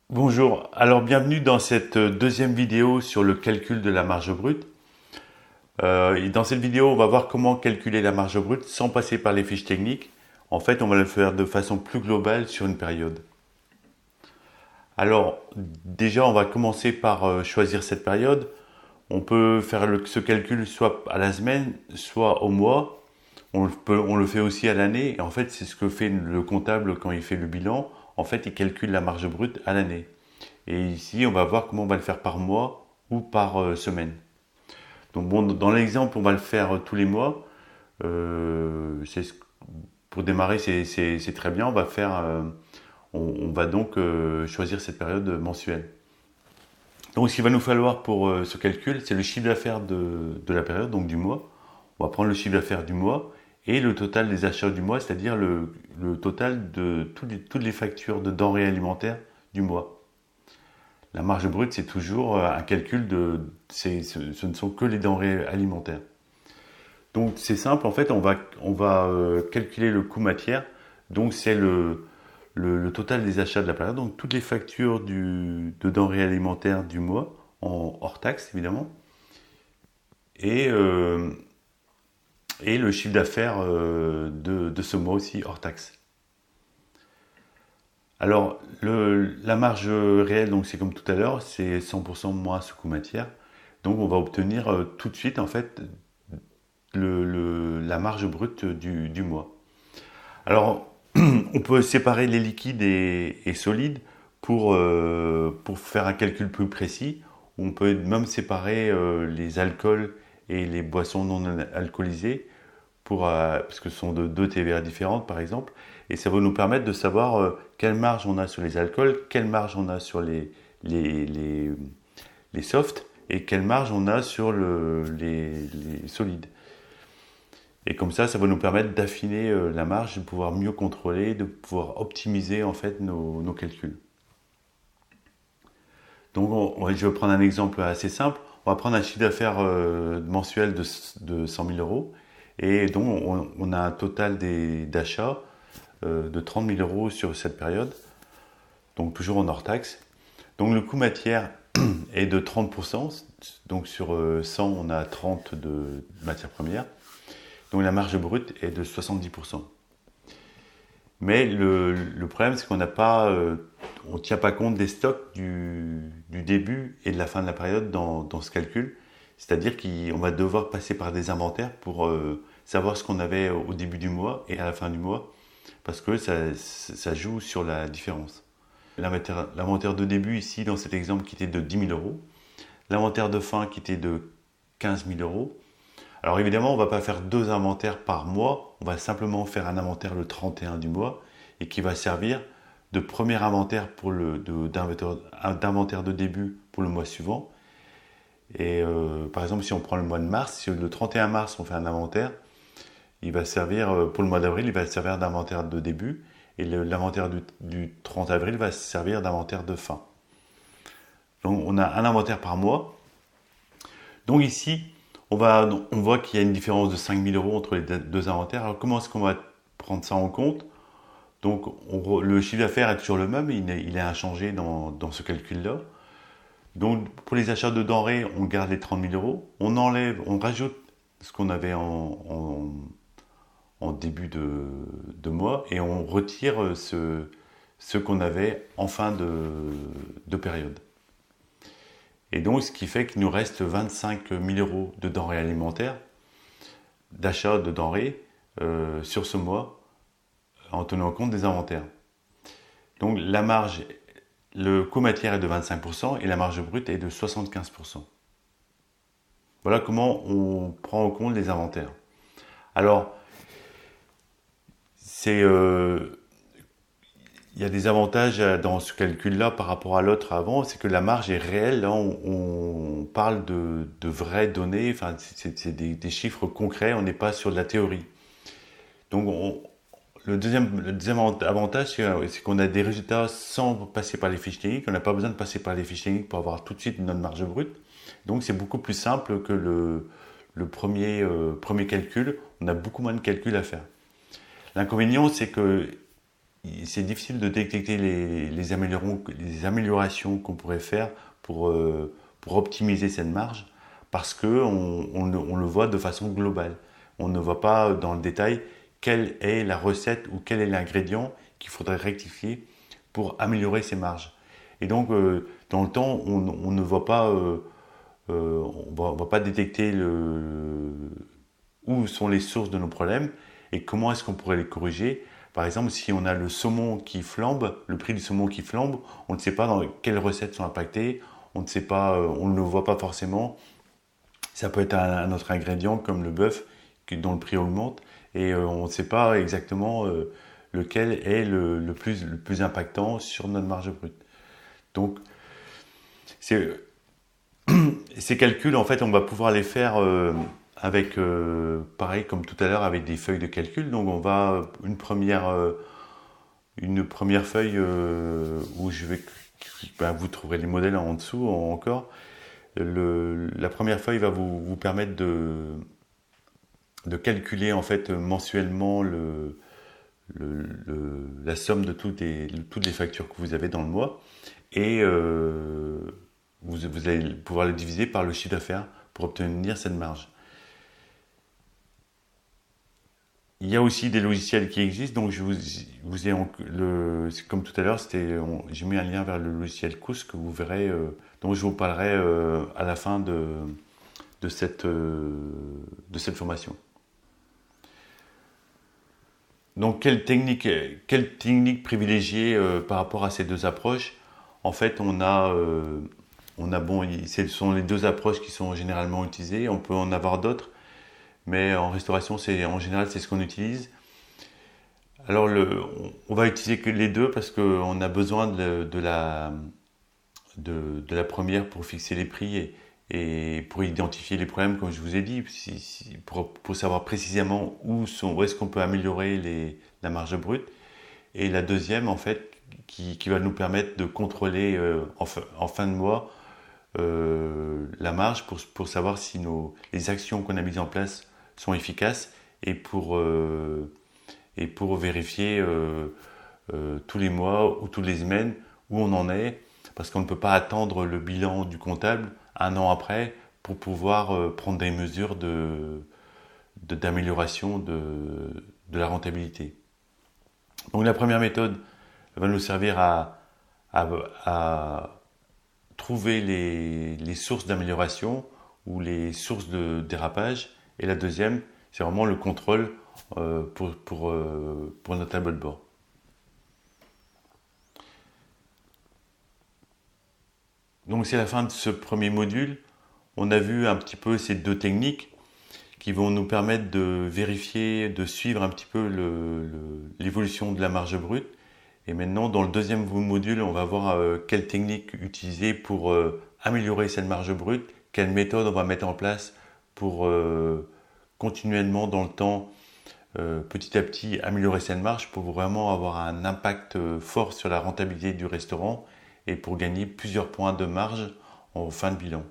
Bonjour, alors bienvenue dans cette deuxième vidéo sur le calcul de la marge brute. Et dans cette vidéo, on va voir comment calculer la marge brute sans passer par les fiches techniques. En fait, on va le faire de façon plus globale sur une période. Alors, déjà, on va commencer par choisir cette période. On peut faire ce calcul soit à la semaine, soit au mois. On le fait aussi à l'année. Et en fait, c'est ce que fait le comptable quand il fait le bilan. En fait, il calcule la marge brute à l'année. Et ici, on va voir comment on va le faire par mois ou par semaine. Donc bon, dans l'exemple, on va le faire tous les mois. Pour démarrer, c'est très bien. On va donc choisir cette période mensuelle. Donc ce qu'il va nous falloir pour ce calcul, c'est le chiffre d'affaires de la période, donc du mois. On va prendre le chiffre d'affaires du mois et le total des achats du mois, c'est-à-dire le total de toutes les factures de denrées alimentaires du mois. La marge brute, c'est toujours un calcul ce ne sont que les denrées alimentaires. Donc c'est simple, en fait, on va calculer le coût matière. Donc c'est le total des achats de la période. Donc toutes les factures de denrées alimentaires du mois, hors taxe évidemment. Et, euh, et le chiffre d'affaires de ce mois aussi, hors taxe. Alors, la marge réelle, donc c'est comme tout à l'heure, c'est 100% moins ce coût matière. Donc, on va obtenir tout de suite, en fait, la marge brute du mois. Alors, on peut séparer les liquides et solides pour faire un calcul plus précis. On peut même séparer les alcools et les boissons non alcoolisées parce que ce sont de deux TVA différentes, par exemple. Et ça va nous permettre de savoir quelle marge on a sur les alcools, quelle marge on a sur les, les, les softs et quelle marge on a sur les solides. Et comme ça va nous permettre d'affiner la marge, de pouvoir mieux contrôler, de pouvoir optimiser en fait nos calculs. Donc je vais prendre un exemple assez simple. On va prendre un chiffre d'affaires mensuel de 100 000 euros. Et donc on a un total d'achats de 30 000 euros sur cette période. Donc toujours en hors taxe. Donc le coût matière est de 30%. Donc sur 100, on a 30 de matières premières. Donc la marge brute est de 70%. Mais le problème, c'est qu'on n'a pas, on ne tient pas compte des stocks du début et de la fin de la période dans ce calcul. C'est-à-dire qu'on va devoir passer par des inventaires pour savoir ce qu'on avait au début du mois et à la fin du mois, parce que ça joue sur la différence. L'inventaire de début ici, dans cet exemple, qui était de 10 000 euros. L'inventaire de fin qui était de 15 000 euros. Alors évidemment, on ne va pas faire deux inventaires par mois, on va simplement faire un inventaire le 31 du mois et qui va servir de premier inventaire d'inventaire de début pour le mois suivant. Et par exemple, si on prend le mois de mars, si le 31 mars on fait un inventaire, il va servir pour le mois d'avril, il va servir d'inventaire de début et l'inventaire du 30 avril va servir d'inventaire de fin. Donc on a un inventaire par mois. Donc ici, on voit qu'il y a une différence de 5 000 euros entre les deux inventaires. Alors comment est-ce qu'on va prendre ça en compte? Donc le chiffre d'affaires est toujours le même, il est inchangé dans ce calcul-là. Donc pour les achats de denrées, on garde les 30 000 euros, on rajoute ce qu'on avait en début de mois et on retire ce qu'on avait en fin de période. Et donc, ce qui fait qu'il nous reste 25 000 euros de denrées alimentaires, d'achat de denrées sur ce mois, en tenant compte des inventaires. Donc, le coût matière est de 25% et la marge brute est de 75%. Voilà comment on prend en compte les inventaires. Alors, il y a des avantages dans ce calcul-là par rapport à l'autre avant, c'est que la marge est réelle. Là, on parle de vraies données, enfin, c'est des chiffres concrets, on n'est pas sur de la théorie. Donc, le deuxième avantage, c'est qu'on a des résultats sans passer par les fiches techniques. On n'a pas besoin de passer par les fiches techniques pour avoir tout de suite notre marge brute. Donc, c'est beaucoup plus simple que le premier calcul. On a beaucoup moins de calculs à faire. L'inconvénient, c'est que c'est difficile de détecter les améliorations qu'on pourrait faire pour optimiser cette marge parce qu'on le voit de façon globale. On ne voit pas dans le détail quelle est la recette ou quel est l'ingrédient qu'il faudrait rectifier pour améliorer ces marges. Et donc, dans le temps, on ne voit pas, on va pas détecter où sont les sources de nos problèmes et comment est-ce qu'on pourrait les corriger. Par exemple, si on a le saumon qui flambe, le prix du saumon qui flambe, on ne sait pas dans quelles recettes sont impactées, on ne sait pas, on ne le voit pas forcément. Ça peut être un autre ingrédient comme le bœuf dont le prix augmente et on ne sait pas exactement lequel est le plus impactant sur notre marge brute. Donc, ces calculs, en fait, on va pouvoir les faire avec, pareil comme tout à l'heure, avec des feuilles de calcul. Donc, on va une première feuille où vous trouverez les modèles en dessous encore. La première feuille va vous permettre de calculer en fait mensuellement la somme de toutes les factures que vous avez dans le mois et vous allez pouvoir le diviser par le chiffre d'affaires pour obtenir cette marge. Il y a aussi des logiciels qui existent, donc comme tout à l'heure, j'ai mis un lien vers le logiciel Cous que vous verrez, dont je vous parlerai à la fin de cette formation. Donc, quelle technique privilégier par rapport à ces deux approches? En fait, ce sont les deux approches qui sont généralement utilisées. On peut en avoir d'autres, mais en restauration, en général, c'est ce qu'on utilise. Alors, on va utiliser que les deux parce qu'on a besoin de la première pour fixer les prix et pour identifier les problèmes, comme je vous ai dit, pour savoir précisément où est-ce qu'on peut améliorer la marge brute. Et la deuxième, en fait, qui va nous permettre de contrôler en fin de mois la marge pour savoir si les actions qu'on a mises en place sont efficaces et pour vérifier tous les mois ou toutes les semaines où on en est, parce qu'on ne peut pas attendre le bilan du comptable un an après pour pouvoir prendre des mesures d'amélioration de la rentabilité. Donc la première méthode va nous servir à trouver les sources d'amélioration ou les sources de dérapage. Et la deuxième, c'est vraiment le contrôle pour notre tableau de bord. Donc c'est la fin de ce premier module. On a vu un petit peu ces deux techniques qui vont nous permettre de vérifier, de suivre un petit peu l'évolution de la marge brute. Et maintenant, dans le deuxième module, on va voir quelle technique utiliser pour améliorer cette marge brute, quelle méthode on va mettre en place pour continuellement dans le temps, petit à petit, améliorer cette marge pour vraiment avoir un impact fort sur la rentabilité du restaurant et pour gagner plusieurs points de marge en fin de bilan.